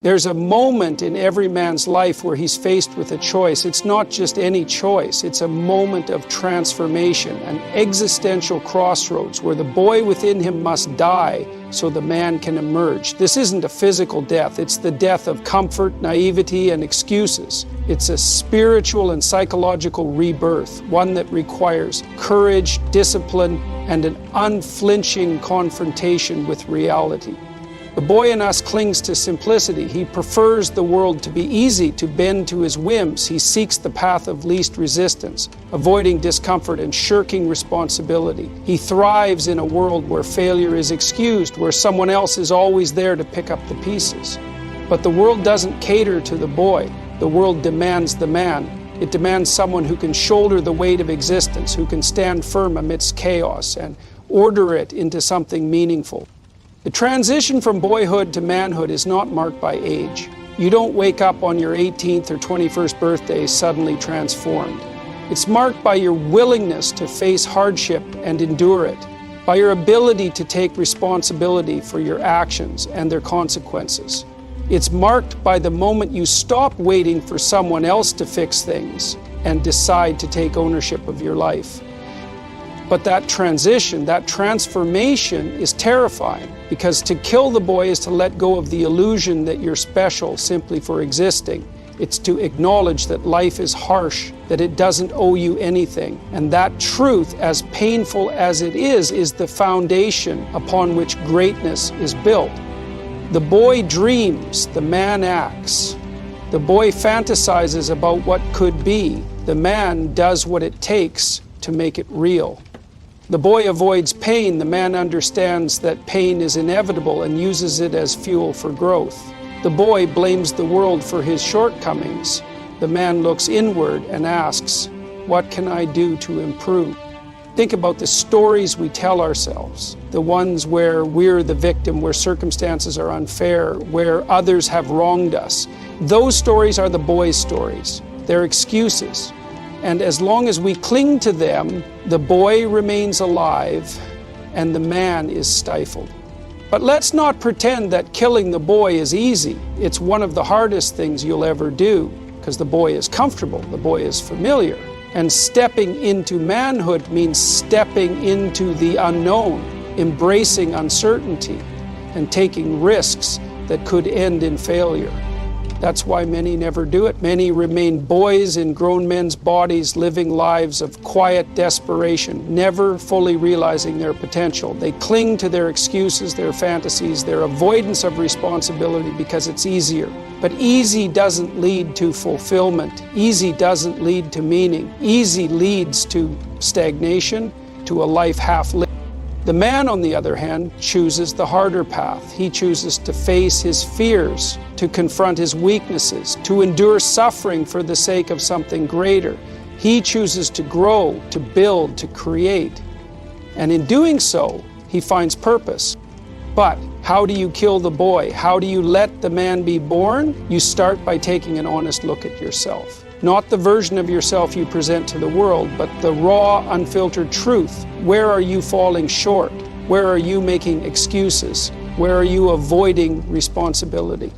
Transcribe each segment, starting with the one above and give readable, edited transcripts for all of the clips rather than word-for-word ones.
There's a moment in every man's life where he's faced with a choice. It's not just any choice, it's a moment of transformation, an existential crossroads where the boy within him must die so the man can emerge. This isn't a physical death, it's the death of comfort, naivety, and excuses. It's a spiritual and psychological rebirth, one that requires courage, discipline, and an unflinching confrontation with reality. The boy in us clings to simplicity. He prefers the world to be easy, to bend to his whims. He seeks the path of least resistance, avoiding discomfort and shirking responsibility. He thrives in a world where failure is excused, where someone else is always there to pick up the pieces. But the world doesn't cater to the boy. The world demands the man. It demands someone who can shoulder the weight of existence, who can stand firm amidst chaos and order it into something meaningful. The transition from boyhood to manhood is not marked by age. You don't wake up on your 18th or 21st birthday suddenly transformed. It's marked by your willingness to face hardship and endure it, by your ability to take responsibility for your actions and their consequences. It's marked by the moment you stop waiting for someone else to fix things and decide to take ownership of your life. But that transition, that transformation is terrifying, because to kill the boy is to let go of the illusion that you're special simply for existing. It's to acknowledge that life is harsh, that it doesn't owe you anything. And that truth, as painful as it is the foundation upon which greatness is built. The boy dreams, the man acts. The boy fantasizes about what could be. The man does what it takes to make it real. The boy avoids pain. The man understands that pain is inevitable and uses it as fuel for growth. The boy blames the world for his shortcomings. The man looks inward and asks, "What can I do to improve?" Think about the stories we tell ourselves, the ones where we're the victim, where circumstances are unfair, where others have wronged us. Those stories are the boy's stories. They're excuses. And as long as we cling to them, the boy remains alive and the man is stifled. But let's not pretend that killing the boy is easy. It's one of the hardest things you'll ever do, because the boy is comfortable, the boy is familiar. And stepping into manhood means stepping into the unknown, embracing uncertainty, and taking risks that could end in failure. That's why many never do it. Many remain boys in grown men's bodies, living lives of quiet desperation, never fully realizing their potential. They cling to their excuses, their fantasies, their avoidance of responsibility because it's easier. But easy doesn't lead to fulfillment. Easy doesn't lead to meaning. Easy leads to stagnation, to a life half lived. The man, on the other hand, chooses the harder path. He chooses to face his fears, to confront his weaknesses, to endure suffering for the sake of something greater. He chooses to grow, to build, to create. And in doing so, he finds purpose. But how do you kill the boy? How do you let the man be born? You start by taking an honest look at yourself. Not the version of yourself you present to the world, but the raw, unfiltered truth. Where are you falling short? Where are you making excuses? Where are you avoiding responsibility?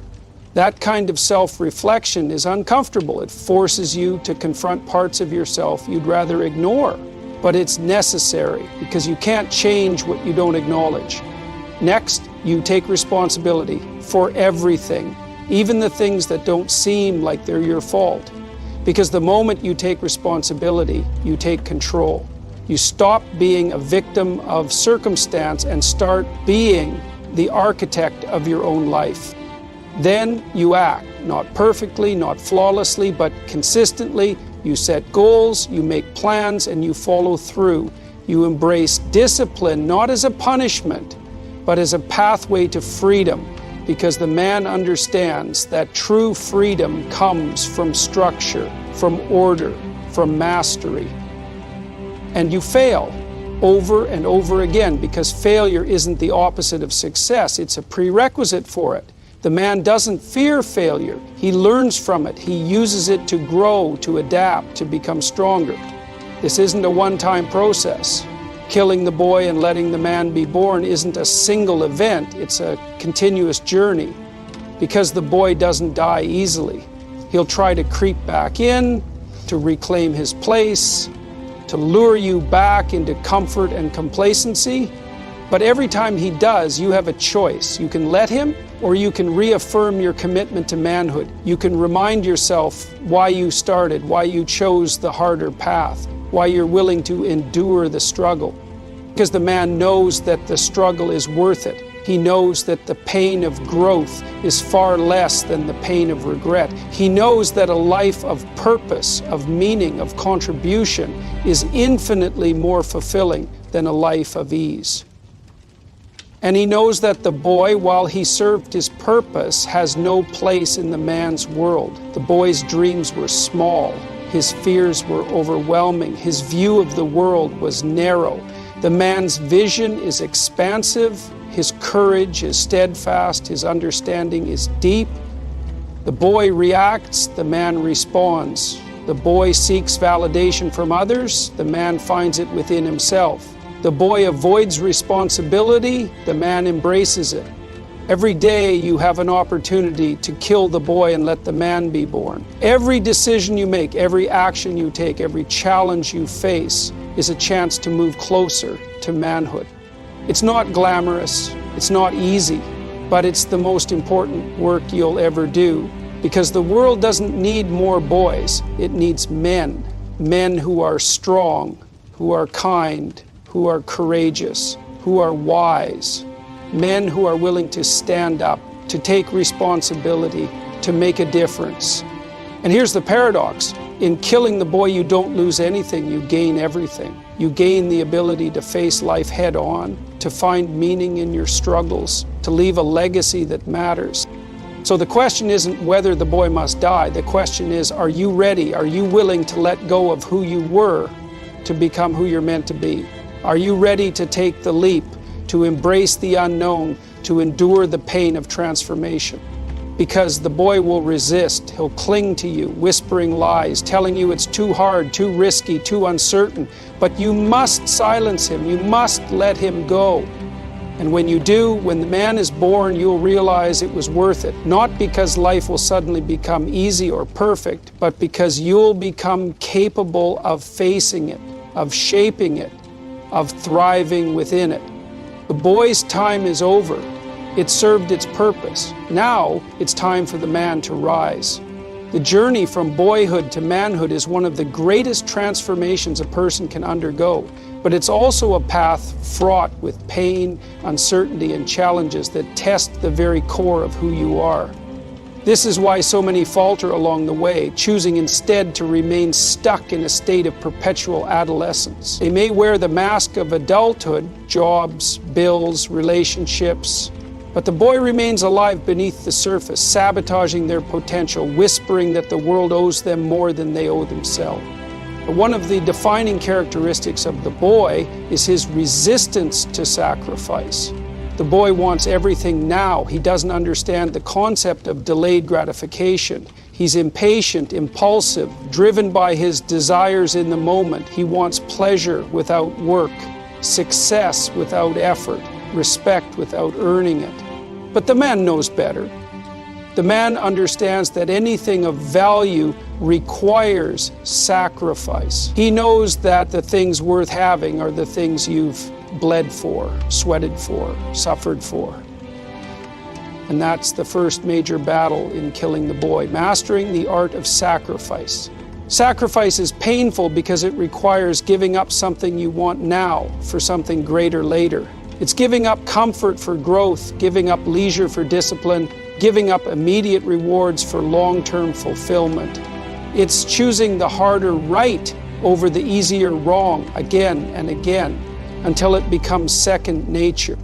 That kind of self-reflection is uncomfortable. It forces you to confront parts of yourself you'd rather ignore. But it's necessary, because you can't change what you don't acknowledge. Next, you take responsibility for everything, even the things that don't seem like they're your fault. Because the moment you take responsibility, you take control. You stop being a victim of circumstance and start being the architect of your own life. Then you act, not perfectly, not flawlessly, but consistently. You set goals, you make plans, and you follow through. You embrace discipline, not as a punishment, but as a pathway to freedom. Because the man understands that true freedom comes from structure, from order, from mastery. And you fail over and over again, because failure isn't the opposite of success, it's a prerequisite for it. The man doesn't fear failure, he learns from it, he uses it to grow, to adapt, to become stronger. This isn't a one-time process. Killing the boy and letting the man be born isn't a single event, it's a continuous journey. because the boy doesn't die easily. He'll try to creep back in, to reclaim his place, to lure you back into comfort and complacency. But every time he does, you have a choice. You can let him, or you can reaffirm your commitment to manhood. You can remind yourself why you started, why you chose the harder path, why you're willing to endure the struggle. Because the man knows that the struggle is worth it. He knows that the pain of growth is far less than the pain of regret. He knows that a life of purpose, of meaning, of contribution is infinitely more fulfilling than a life of ease. And he knows that the boy, while he served his purpose, has no place in the man's world. The boy's dreams were small. His fears were overwhelming. His view of the world was narrow. The man's vision is expansive. His courage is steadfast. His understanding is deep. The boy reacts. The man responds. The boy seeks validation from others. The man finds it within himself. The boy avoids responsibility, the man embraces it. Every day you have an opportunity to kill the boy and let the man be born. Every decision you make, every action you take, every challenge you face is a chance to move closer to manhood. It's not glamorous, it's not easy, but it's the most important work you'll ever do, because the world doesn't need more boys, it needs men. Men who are strong, who are kind, who are courageous, who are wise, men who are willing to stand up, to take responsibility, to make a difference. And here's the paradox. In killing the boy, you don't lose anything, you gain everything. You gain the ability to face life head on, to find meaning in your struggles, to leave a legacy that matters. So the question isn't whether the boy must die. The question is, are you ready? Are you willing to let go of who you were to become who you're meant to be? Are you ready to take the leap, to embrace the unknown, to endure the pain of transformation? Because the boy will resist. He'll cling to you, whispering lies, telling you it's too hard, too risky, too uncertain. But you must silence him. You must let him go. And when you do, when the man is born, you'll realize it was worth it. Not because life will suddenly become easy or perfect, but because you'll become capable of facing it, of shaping it, of thriving within it. The boy's time is over. It served its purpose. Now it's time for the man to rise. The journey from boyhood to manhood is one of the greatest transformations a person can undergo, but it's also a path fraught with pain, uncertainty, and challenges that test the very core of who you are. This is why so many falter along the way, choosing instead to remain stuck in a state of perpetual adolescence. They may wear the mask of adulthood, jobs, bills, relationships, but the boy remains alive beneath the surface, sabotaging their potential, whispering that the world owes them more than they owe themselves. But one of the defining characteristics of the boy is his resistance to sacrifice. The boy wants everything now. He doesn't understand the concept of delayed gratification. He's impatient, impulsive, driven by his desires in the moment. He wants pleasure without work, success without effort, respect without earning it. But the man knows better. The man understands that anything of value requires sacrifice. He knows that the things worth having are the things you've bled for, sweated for, suffered for. And that's the first major battle in killing the boy, mastering the art of sacrifice. Sacrifice is painful because it requires giving up something you want now for something greater later. It's giving up comfort for growth, giving up leisure for discipline, giving up immediate rewards for long-term fulfillment. It's choosing the harder right over the easier wrong again and again, until it becomes second nature.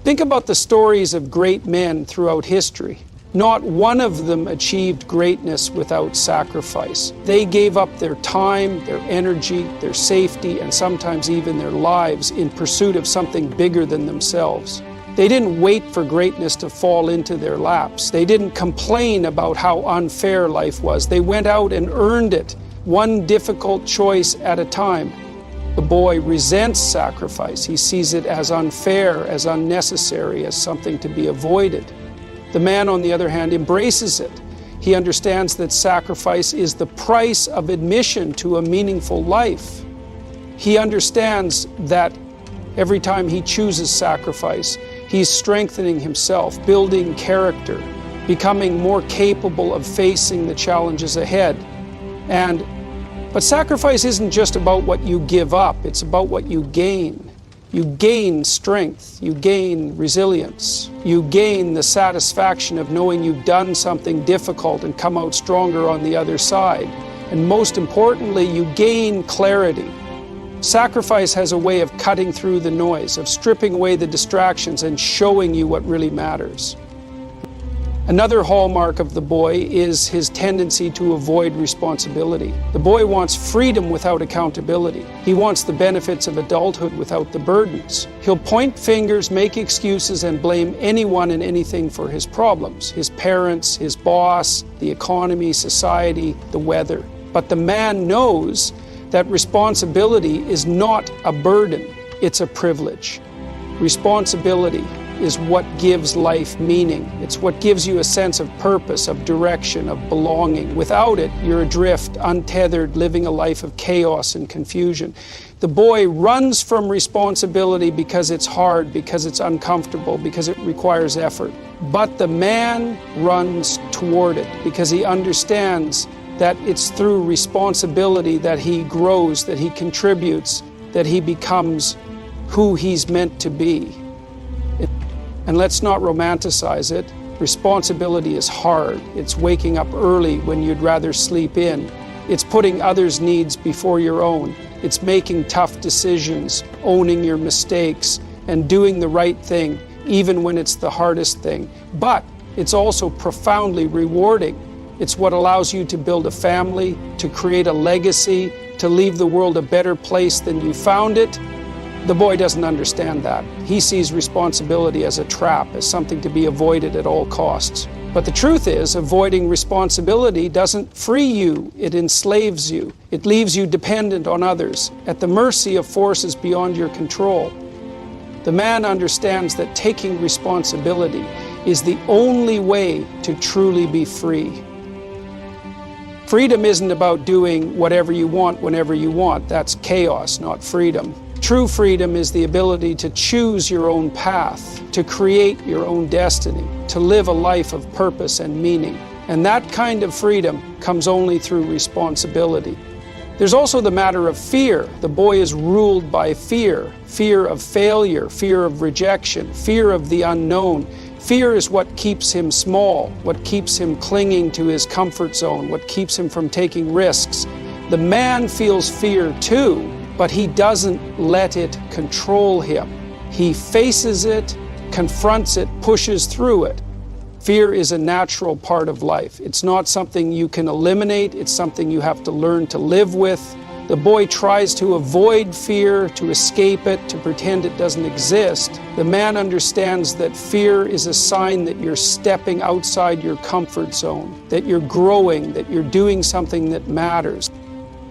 Think about the stories of great men throughout history. Not one of them achieved greatness without sacrifice. They gave up their time, their energy, their safety, and sometimes even their lives in pursuit of something bigger than themselves. They didn't wait for greatness to fall into their laps. They didn't complain about how unfair life was. They went out and earned it, one difficult choice at a time. The boy resents sacrifice. He sees it as unfair, as unnecessary, as something to be avoided. The man, on the other hand, embraces it. He understands that sacrifice is the price of admission to a meaningful life. He understands that every time he chooses sacrifice, he's strengthening himself, building character, becoming more capable of facing the challenges ahead. But sacrifice isn't just about what you give up, it's about what you gain. You gain strength, you gain resilience, you gain the satisfaction of knowing you've done something difficult and come out stronger on the other side. And most importantly, you gain clarity. Sacrifice has a way of cutting through the noise, of stripping away the distractions and showing you what really matters. Another hallmark of the boy is his tendency to avoid responsibility. The boy wants freedom without accountability. He wants the benefits of adulthood without the burdens. He'll point fingers, make excuses, and blame anyone and anything for his problems. His parents, his boss, the economy, society, the weather. But the man knows that responsibility is not a burden, it's a privilege. Responsibility is what gives life meaning. It's what gives you a sense of purpose, of direction, of belonging. Without it, you're adrift, untethered, living a life of chaos and confusion. The boy runs from responsibility because it's hard, because it's uncomfortable, because it requires effort. But the man runs toward it because he understands that it's through responsibility that he grows, that he contributes, that he becomes who he's meant to be. And let's not romanticize it. Responsibility is hard. It's waking up early when you'd rather sleep in. It's putting others' needs before your own. It's making tough decisions, owning your mistakes, and doing the right thing, even when it's the hardest thing. But it's also profoundly rewarding. It's what allows you to build a family, to create a legacy, to leave the world a better place than you found it. The boy doesn't understand that. He sees responsibility as a trap, as something to be avoided at all costs. But the truth is, avoiding responsibility doesn't free you, it enslaves you. It leaves you dependent on others, at the mercy of forces beyond your control. The man understands that taking responsibility is the only way to truly be free. Freedom isn't about doing whatever you want whenever you want. That's chaos, not freedom. True freedom is the ability to choose your own path, to create your own destiny, to live a life of purpose and meaning. And that kind of freedom comes only through responsibility. There's also the matter of fear. The boy is ruled by fear. Fear of failure, fear of rejection, fear of the unknown. Fear is what keeps him small, what keeps him clinging to his comfort zone, what keeps him from taking risks. The man feels fear too, but he doesn't let it control him. He faces it, confronts it, pushes through it. Fear is a natural part of life. It's not something you can eliminate, it's something you have to learn to live with. The boy tries to avoid fear, to escape it, to pretend it doesn't exist. The man understands that fear is a sign that you're stepping outside your comfort zone, that you're growing, that you're doing something that matters.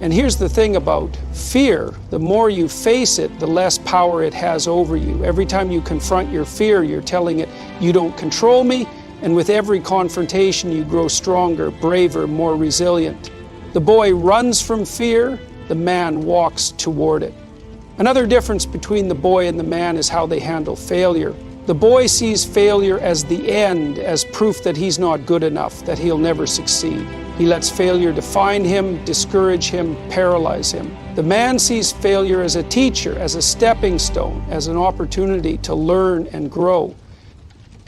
And here's the thing about fear. The more you face it, the less power it has over you. Every time you confront your fear, you're telling it, you don't control me. And with every confrontation, you grow stronger, braver, more resilient. The boy runs from fear, the man walks toward it. Another difference between the boy and the man is how they handle failure. The boy sees failure as the end, as proof that he's not good enough, that he'll never succeed. He lets failure define him, discourage him, paralyze him. The man sees failure as a teacher, as a stepping stone, as an opportunity to learn and grow.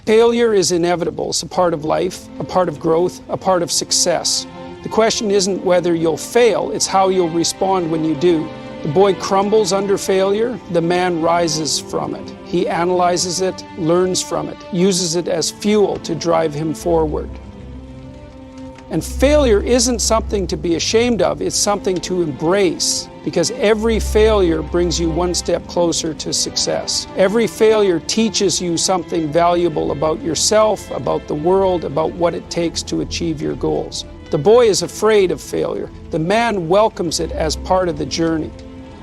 Failure is inevitable. It's a part of life, a part of growth, a part of success. The question isn't whether you'll fail, it's how you'll respond when you do. The boy crumbles under failure, the man rises from it. He analyzes it, learns from it, uses it as fuel to drive him forward. And failure isn't something to be ashamed of, it's something to embrace, because every failure brings you one step closer to success. Every failure teaches you something valuable about yourself, about the world, about what it takes to achieve your goals. The boy is afraid of failure. The man welcomes it as part of the journey.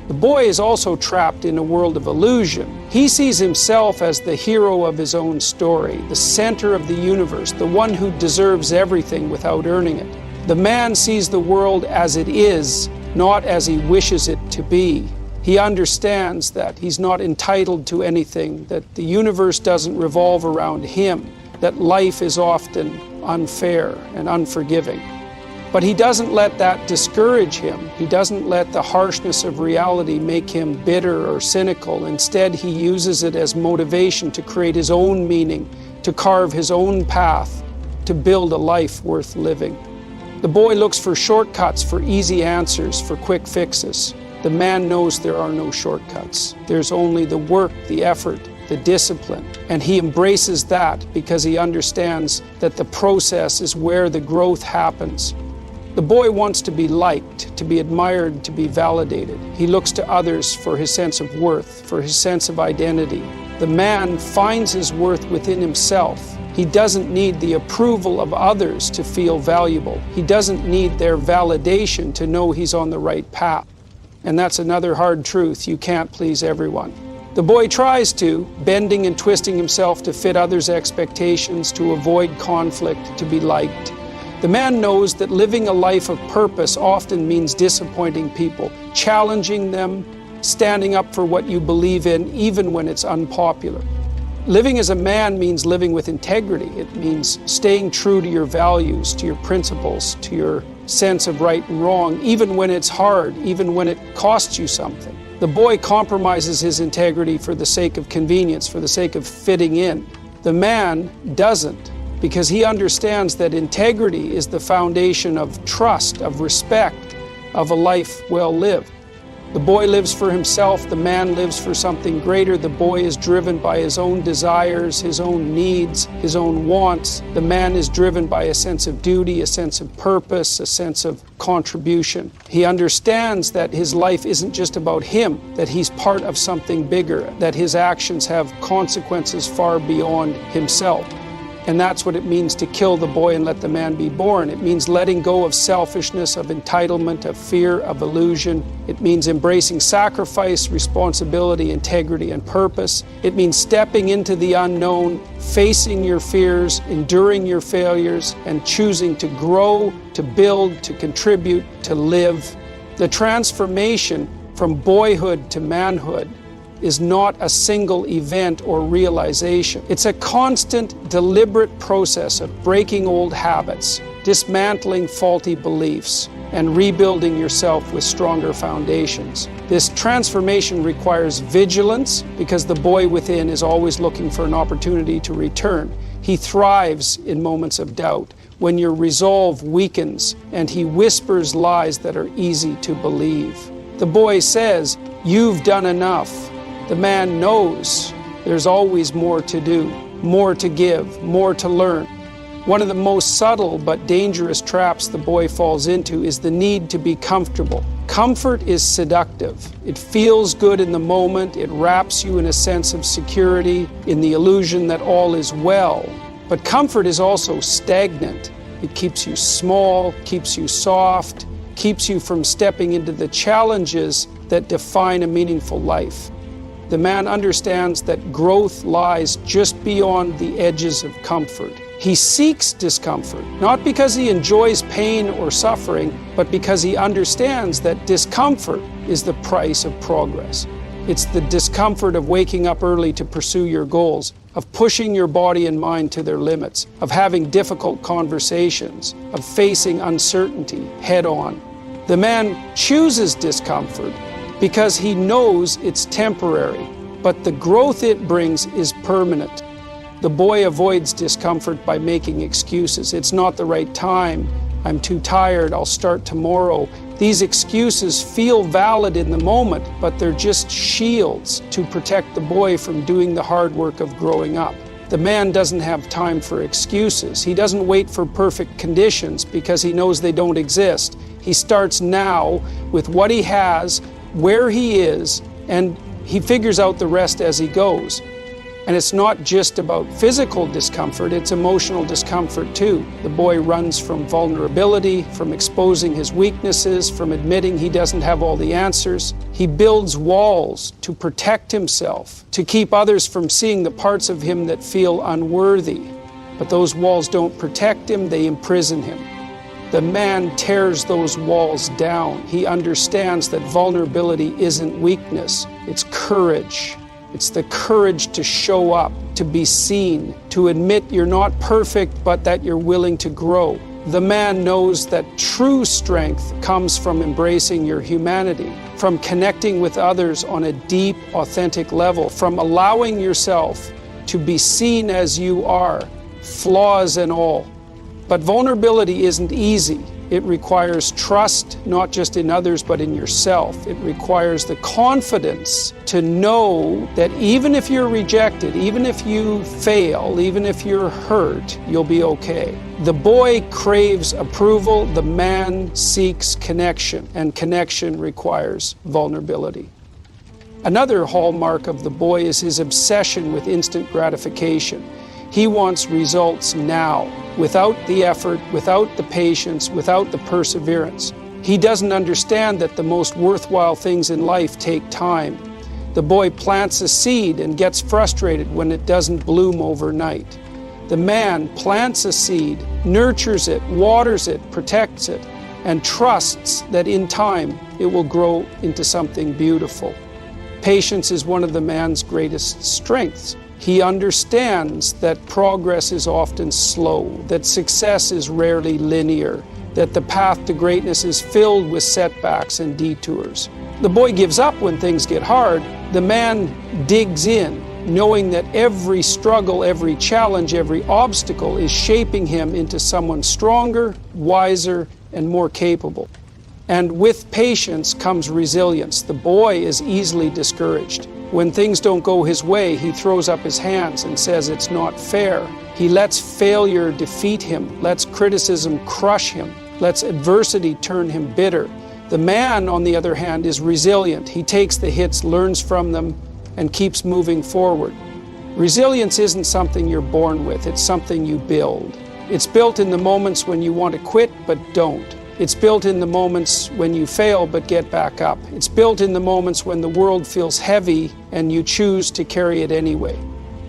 The boy is also trapped in a world of illusion. He sees himself as the hero of his own story, the center of the universe, the one who deserves everything without earning it. The man sees the world as it is, not as he wishes it to be. He understands that he's not entitled to anything, that the universe doesn't revolve around him, that life is often unfair and unforgiving. But he doesn't let that discourage him. He doesn't let the harshness of reality make him bitter or cynical. Instead, he uses it as motivation to create his own meaning, to carve his own path, to build a life worth living. The boy looks for shortcuts, for easy answers, for quick fixes. The man knows there are no shortcuts. There's only the work, the effort, the discipline. And he embraces that because he understands that the process is where the growth happens. The boy wants to be liked, to be admired, to be validated. He looks to others for his sense of worth, for his sense of identity. The man finds his worth within himself. He doesn't need the approval of others to feel valuable. He doesn't need their validation to know he's on the right path. And that's another hard truth. You can't please everyone. The boy tries to, bending and twisting himself to fit others' expectations, to avoid conflict, to be liked. The man knows that living a life of purpose often means disappointing people, challenging them, standing up for what you believe in, even when it's unpopular. Living as a man means living with integrity. It means staying true to your values, to your principles, to your sense of right and wrong, even when it's hard, even when it costs you something. The boy compromises his integrity for the sake of convenience, for the sake of fitting in. The man doesn't, because he understands that integrity is the foundation of trust, of respect, of a life well lived. The boy lives for himself, the man lives for something greater. The boy is driven by his own desires, his own needs, his own wants. The man is driven by a sense of duty, a sense of purpose, a sense of contribution. He understands that his life isn't just about him, that he's part of something bigger, that his actions have consequences far beyond himself. And that's what it means to kill the boy and let the man be born. It means letting go of selfishness, of entitlement, of fear, of illusion. It means embracing sacrifice, responsibility, integrity, and purpose. It means stepping into the unknown, facing your fears, enduring your failures, and choosing to grow, to build, to contribute, to live. The transformation from boyhood to manhood is not a single event or realization. It's a constant, deliberate process of breaking old habits, dismantling faulty beliefs, and rebuilding yourself with stronger foundations. This transformation requires vigilance because the boy within is always looking for an opportunity to return. He thrives in moments of doubt, when your resolve weakens, and he whispers lies that are easy to believe. The boy says, "You've done enough." The man knows there's always more to do, more to give, more to learn. One of the most subtle but dangerous traps the boy falls into is the need to be comfortable. Comfort is seductive. It feels good in the moment. It wraps you in a sense of security, in the illusion that all is well. But comfort is also stagnant. It keeps you small, keeps you soft, keeps you from stepping into the challenges that define a meaningful life. The man understands that growth lies just beyond the edges of comfort. He seeks discomfort, not because he enjoys pain or suffering, but because he understands that discomfort is the price of progress. It's the discomfort of waking up early to pursue your goals, of pushing your body and mind to their limits, of having difficult conversations, of facing uncertainty head on. The man chooses discomfort because he knows it's temporary, but the growth it brings is permanent. The boy avoids discomfort by making excuses. It's not the right time. I'm too tired. I'll start tomorrow. These excuses feel valid in the moment, but they're just shields to protect the boy from doing the hard work of growing up. The man doesn't have time for excuses. He doesn't wait for perfect conditions because he knows they don't exist. He starts now with what he has, where he is, and he figures out the rest as he goes. And it's not just about physical discomfort, it's emotional discomfort too. The boy runs from vulnerability, from exposing his weaknesses, from admitting he doesn't have all the answers. He builds walls to protect himself, to keep others from seeing the parts of him that feel unworthy. But those walls don't protect him, they imprison him. The man tears those walls down. He understands that vulnerability isn't weakness, it's courage. It's the courage to show up, to be seen, to admit you're not perfect, but that you're willing to grow. The man knows that true strength comes from embracing your humanity, from connecting with others on a deep, authentic level, from allowing yourself to be seen as you are, flaws and all. But vulnerability isn't easy. It requires trust, not just in others, but in yourself. It requires the confidence to know that even if you're rejected, even if you fail, even if you're hurt, you'll be okay. The boy craves approval, the man seeks connection, and connection requires vulnerability. Another hallmark of the boy is his obsession with instant gratification. He wants results now, without the effort, without the patience, without the perseverance. He doesn't understand that the most worthwhile things in life take time. The boy plants a seed and gets frustrated when it doesn't bloom overnight. The man plants a seed, nurtures it, waters it, protects it, and trusts that in time it will grow into something beautiful. Patience is one of the man's greatest strengths. He understands that progress is often slow, that success is rarely linear, that the path to greatness is filled with setbacks and detours. The boy gives up when things get hard. The man digs in, knowing that every struggle, every challenge, every obstacle is shaping him into someone stronger, wiser, and more capable. And with patience comes resilience. The boy is easily discouraged. When things don't go his way, he throws up his hands and says it's not fair. He lets failure defeat him, lets criticism crush him, lets adversity turn him bitter. The man, on the other hand, is resilient. He takes the hits, learns from them, and keeps moving forward. Resilience isn't something you're born with, it's something you build. It's built in the moments when you want to quit but don't. It's built in the moments when you fail but get back up. It's built in the moments when the world feels heavy and you choose to carry it anyway.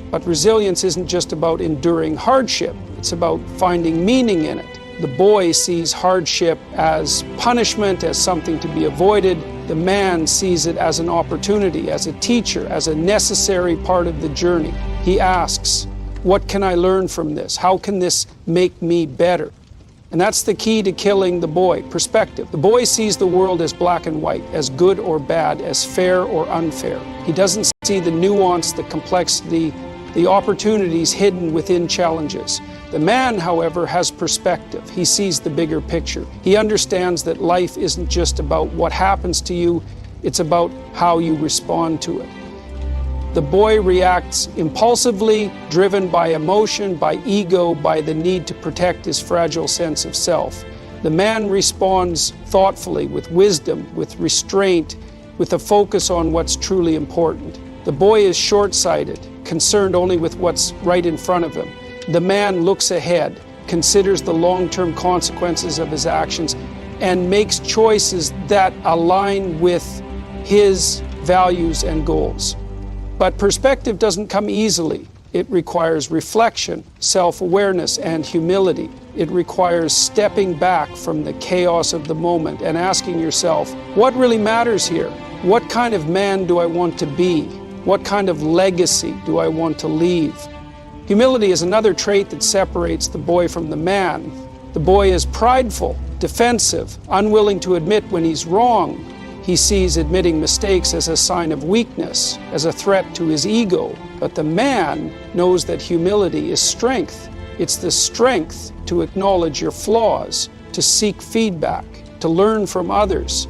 But resilience isn't just about enduring hardship, it's about finding meaning in it. The boy sees hardship as punishment, as something to be avoided. The man sees it as an opportunity, as a teacher, as a necessary part of the journey. He asks, what can I learn from this? How can this make me better? And that's the key to killing the boy, perspective. The boy sees the world as black and white, as good or bad, as fair or unfair. He doesn't see the nuance, the complexity, the opportunities hidden within challenges. The man, however, has perspective. He sees the bigger picture. He understands that life isn't just about what happens to you, it's about how you respond to it. The boy reacts impulsively, driven by emotion, by ego, by the need to protect his fragile sense of self. The man responds thoughtfully, with wisdom, with restraint, with a focus on what's truly important. The boy is short-sighted, concerned only with what's right in front of him. The man looks ahead, considers the long-term consequences of his actions, and makes choices that align with his values and goals. But perspective doesn't come easily. It requires reflection, self-awareness, and humility. It requires stepping back from the chaos of the moment and asking yourself, what really matters here? What kind of man do I want to be? What kind of legacy do I want to leave? Humility is another trait that separates the boy from the man. The boy is prideful, defensive, unwilling to admit when he's wrong. He sees admitting mistakes as a sign of weakness, as a threat to his ego. But the man knows that humility is strength. It's the strength to acknowledge your flaws, to seek feedback, to learn from others.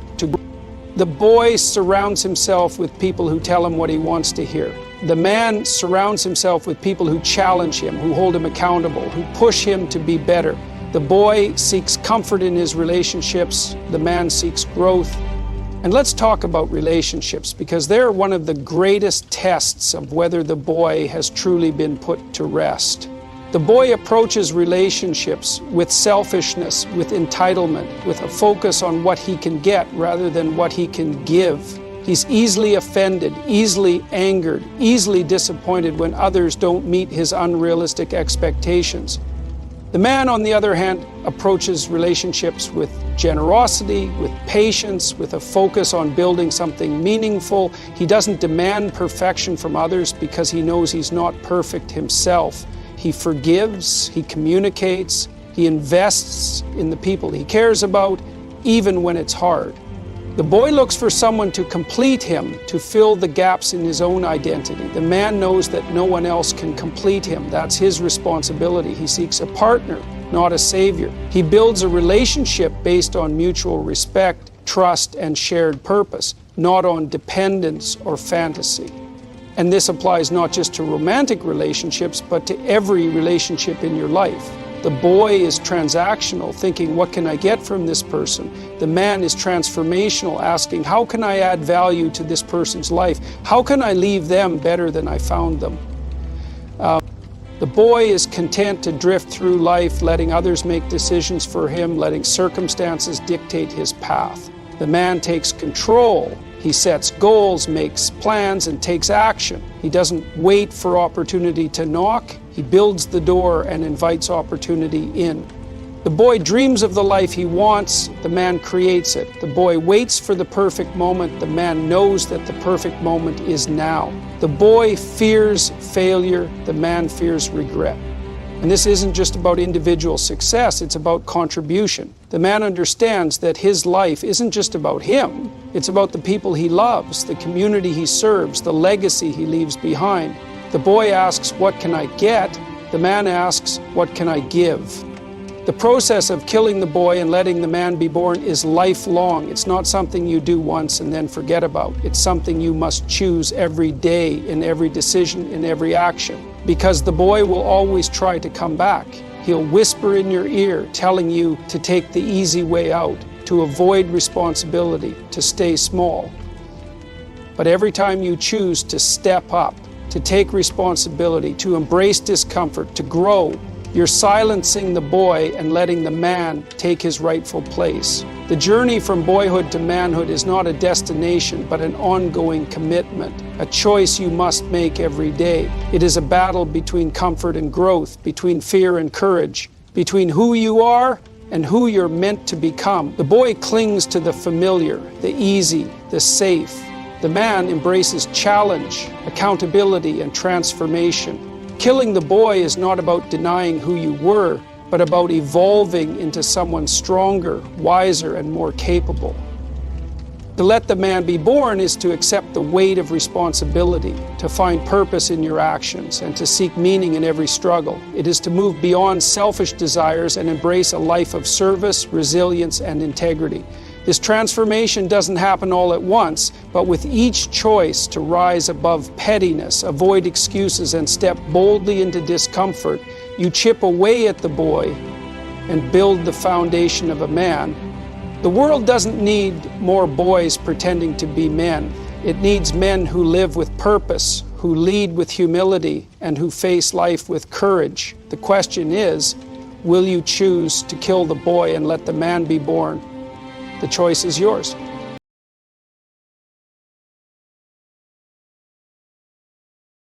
The boy surrounds himself with people who tell him what he wants to hear. The man surrounds himself with people who challenge him, who hold him accountable, who push him to be better. The boy seeks comfort in his relationships. The man seeks growth. And let's talk about relationships, because they're one of the greatest tests of whether the boy has truly been put to rest. The boy approaches relationships with selfishness, with entitlement, with a focus on what he can get rather than what he can give. He's easily offended, easily angered, easily disappointed when others don't meet his unrealistic expectations. The man, on the other hand, approaches relationships with generosity, with patience, with a focus on building something meaningful. He doesn't demand perfection from others because he knows he's not perfect himself. He forgives, he communicates, he invests in the people he cares about, even when it's hard. The boy looks for someone to complete him, to fill the gaps in his own identity. The man knows that no one else can complete him. That's his responsibility. He seeks a partner, not a savior. He builds a relationship based on mutual respect, trust, and shared purpose, not on dependence or fantasy. And this applies not just to romantic relationships, but to every relationship in your life. The boy is transactional, thinking, what can I get from this person? The man is transformational, asking, how can I add value to this person's life? How can I leave them better than I found them? The boy is content to drift through life, letting others make decisions for him, letting circumstances dictate his path. The man takes control. He sets goals, makes plans, and takes action. He doesn't wait for opportunity to knock. He builds the door and invites opportunity in. The boy dreams of the life he wants. The man creates it. The boy waits for the perfect moment. The man knows that the perfect moment is now. The boy fears failure. The man fears regret. And this isn't just about individual success, it's about contribution. The man understands that his life isn't just about him, it's about the people he loves, the community he serves, the legacy he leaves behind. The boy asks, what can I get? The man asks, what can I give? The process of killing the boy and letting the man be born is lifelong. It's not something you do once and then forget about. It's something you must choose every day, in every decision, in every action. Because the boy will always try to come back. He'll whisper in your ear, telling you to take the easy way out, to avoid responsibility, to stay small. But every time you choose to step up, to take responsibility, to embrace discomfort, to grow, you're silencing the boy and letting the man take his rightful place. The journey from boyhood to manhood is not a destination, but an ongoing commitment, a choice you must make every day. It is a battle between comfort and growth, between fear and courage, between who you are and who you're meant to become. The boy clings to the familiar, the easy, the safe. The man embraces challenge, accountability, and transformation. Killing the boy is not about denying who you were, but about evolving into someone stronger, wiser, and more capable. To let the man be born is to accept the weight of responsibility, to find purpose in your actions, and to seek meaning in every struggle. It is to move beyond selfish desires and embrace a life of service, resilience, and integrity. This transformation doesn't happen all at once, but with each choice to rise above pettiness, avoid excuses, and step boldly into discomfort, you chip away at the boy and build the foundation of a man. The world doesn't need more boys pretending to be men. It needs men who live with purpose, who lead with humility, and who face life with courage. The question is, will you choose to kill the boy and let the man be born? The choice is yours.